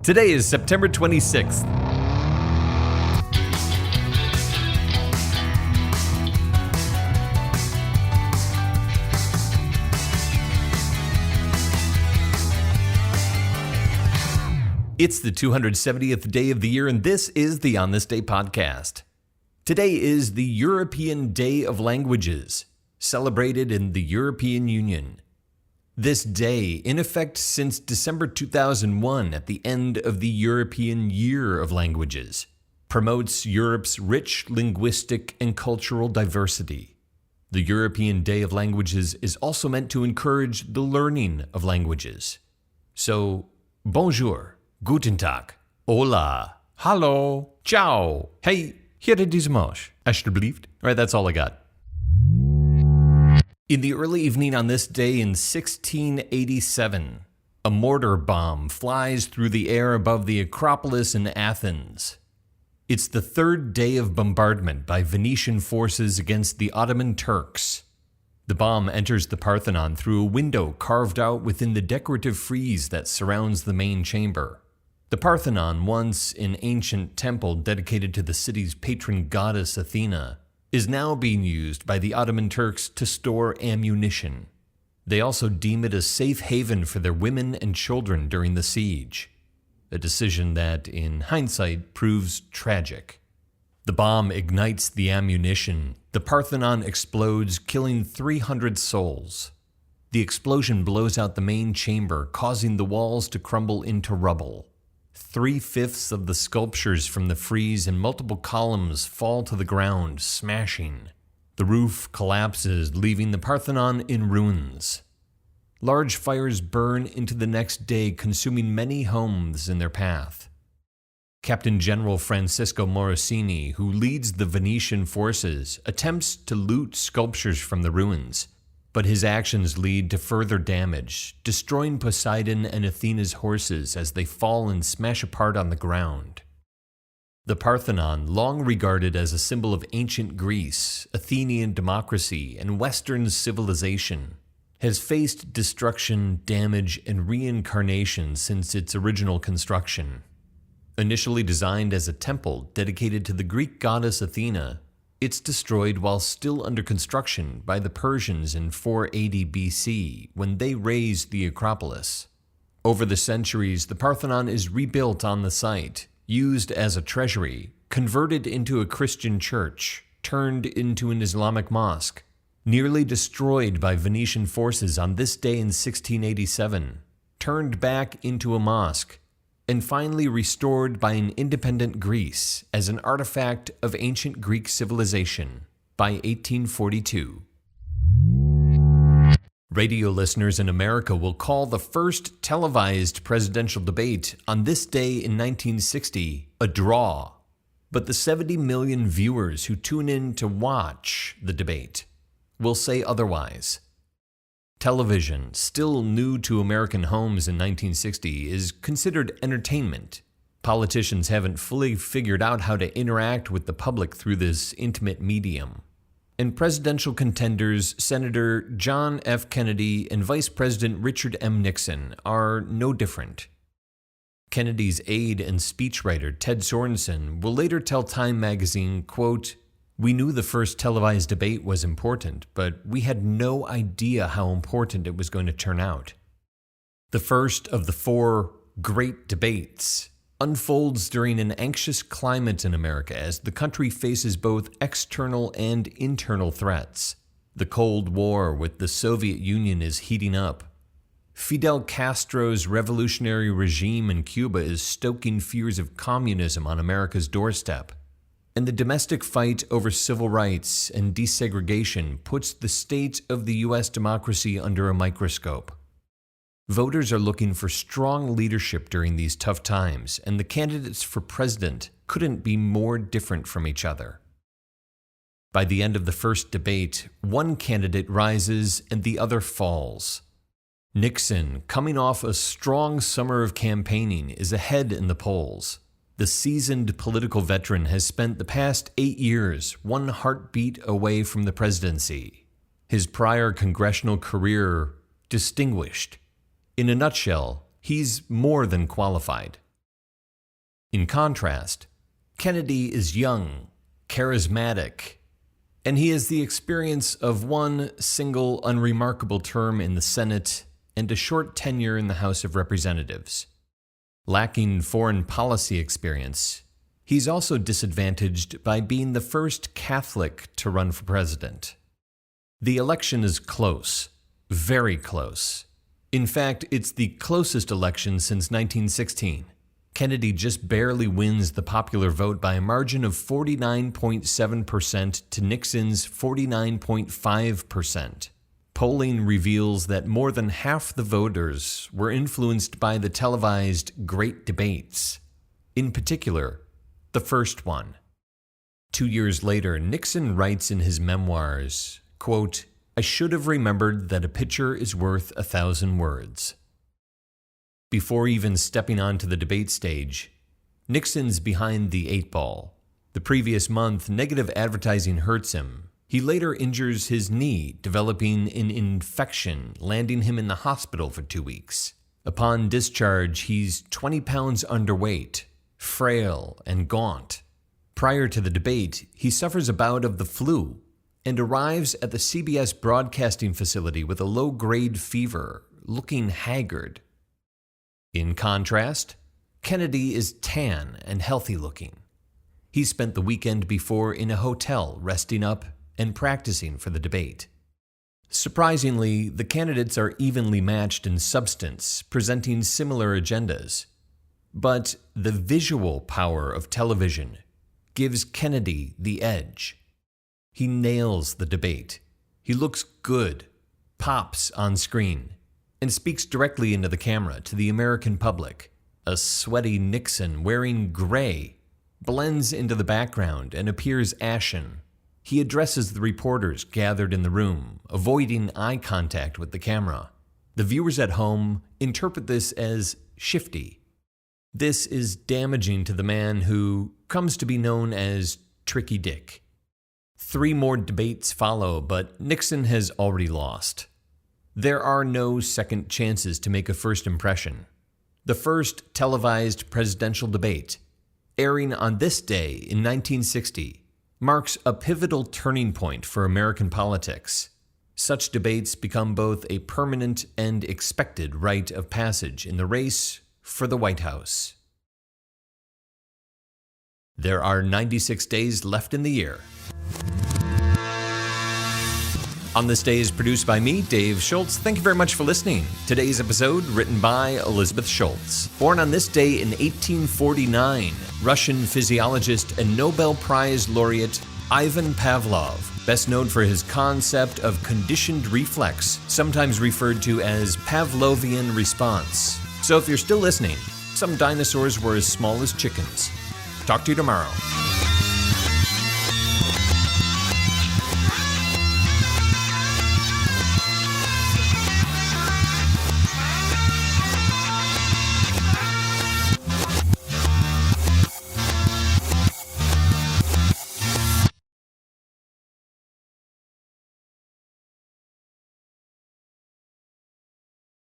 Today is September 26th. It's the 270th day of the year, and this is the On This Day podcast. Today is the European Day of Languages, celebrated in the European Union. This day, in effect since December 2001 at the end of the European Year of Languages, promotes Europe's rich linguistic and cultural diversity. The European Day of Languages is also meant to encourage the learning of languages. So, bonjour, guten Tag, hola, hallo, ciao, hey, hier is Mosh, alsjeblieft. All right, that's all I got. In the early evening on this day in 1687, a mortar bomb flies through the air above the Acropolis in Athens. It's the third day of bombardment by Venetian forces against the Ottoman Turks. The bomb enters the Parthenon through a window carved out within the decorative frieze that surrounds the main chamber. The Parthenon, once an ancient temple dedicated to the city's patron goddess Athena, is now being used by the Ottoman Turks to store ammunition. They also deem it a safe haven for their women and children during the siege, a decision that, in hindsight, proves tragic. The bomb ignites the ammunition. The Parthenon explodes, killing 300 souls. The explosion blows out the main chamber, causing the walls to crumble into rubble. 3/5 of the sculptures from the frieze and multiple columns fall to the ground, smashing. The roof collapses, leaving the Parthenon in ruins. Large fires burn into the next day, consuming many homes in their path. Captain General Francisco Morosini, who leads the Venetian forces, attempts to loot sculptures from the ruins, but his actions lead to further damage, destroying Poseidon and Athena's horses as they fall and smash apart on the ground. The Parthenon, long regarded as a symbol of ancient Greece, Athenian democracy, and Western civilization, has faced destruction, damage, and reincarnation since its original construction. Initially designed as a temple dedicated to the Greek goddess Athena, it's destroyed while still under construction by the Persians in 480 BC when they razed the Acropolis. Over the centuries, the Parthenon is rebuilt on the site, used as a treasury, converted into a Christian church, turned into an Islamic mosque, nearly destroyed by Venetian forces on this day in 1687, turned back into a mosque, and finally restored by an independent Greece as an artifact of ancient Greek civilization by 1842. Radio listeners in America will call the first televised presidential debate on this day in 1960 a draw, but the 70 million viewers who tune in to watch the debate will say otherwise. Television, still new to American homes in 1960, is considered entertainment. Politicians haven't fully figured out how to interact with the public through this intimate medium. And presidential contenders Senator John F. Kennedy and Vice President Richard M. Nixon are no different. Kennedy's aide and speechwriter Ted Sorensen will later tell Time magazine, quote, "We knew the first televised debate was important, but we had no idea how important it was going to turn out." The first of the 4 great debates unfolds during an anxious climate in America as the country faces both external and internal threats. The Cold War with the Soviet Union is heating up. Fidel Castro's revolutionary regime in Cuba is stoking fears of communism on America's doorstep. And the domestic fight over civil rights and desegregation puts the state of the U.S. democracy under a microscope. Voters are looking for strong leadership during these tough times, and the candidates for president couldn't be more different from each other. By the end of the first debate, one candidate rises and the other falls. Nixon, coming off a strong summer of campaigning, is ahead in the polls. The seasoned political veteran has spent the past 8 years one heartbeat away from the presidency. His prior congressional career distinguished. In a nutshell, he's more than qualified. In contrast, Kennedy is young, charismatic, and he has the experience of one single unremarkable term in the Senate and a short tenure in the House of Representatives. Lacking foreign policy experience, he's also disadvantaged by being the first Catholic to run for president. The election is close, very close. In fact, it's the closest election since 1916. Kennedy just barely wins the popular vote by a margin of 49.7% to Nixon's 49.5%. Polling reveals that more than half the voters were influenced by the televised Great Debates, in particular, the first one. 2 years later, Nixon writes in his memoirs, quote, "I should have remembered that a picture is worth 1,000 words." Before even stepping onto the debate stage, Nixon's behind the 8 ball. The previous month, negative advertising hurts him. He later injures his knee, developing an infection, landing him in the hospital for 2 weeks. Upon discharge, he's 20 pounds underweight, frail, and gaunt. Prior to the debate, he suffers a bout of the flu and arrives at the CBS broadcasting facility with a low-grade fever, looking haggard. In contrast, Kennedy is tan and healthy-looking. He spent the weekend before in a hotel, resting up and practicing for the debate. Surprisingly, the candidates are evenly matched in substance, presenting similar agendas. But the visual power of television gives Kennedy the edge. He nails the debate. He looks good, pops on screen, and speaks directly into the camera to the American public. A sweaty Nixon wearing gray blends into the background and appears ashen. He addresses the reporters gathered in the room, avoiding eye contact with the camera. The viewers at home interpret this as shifty. This is damaging to the man who comes to be known as Tricky Dick. 3 more debates follow, but Nixon has already lost. There are no second chances to make a first impression. The first televised presidential debate, airing on this day in 1960, marks a pivotal turning point for American politics. Such debates become both a permanent and expected rite of passage in the race for the White House. There are 96 days left in the year. On This Day is produced by me, Dave Schultz. Thank you very much for listening. Today's episode written by Elizabeth Schultz. Born on this day in 1849, Russian physiologist and Nobel Prize laureate Ivan Pavlov, best known for his concept of conditioned reflex, sometimes referred to as Pavlovian response. So if you're still listening, some dinosaurs were as small as chickens. Talk to you tomorrow.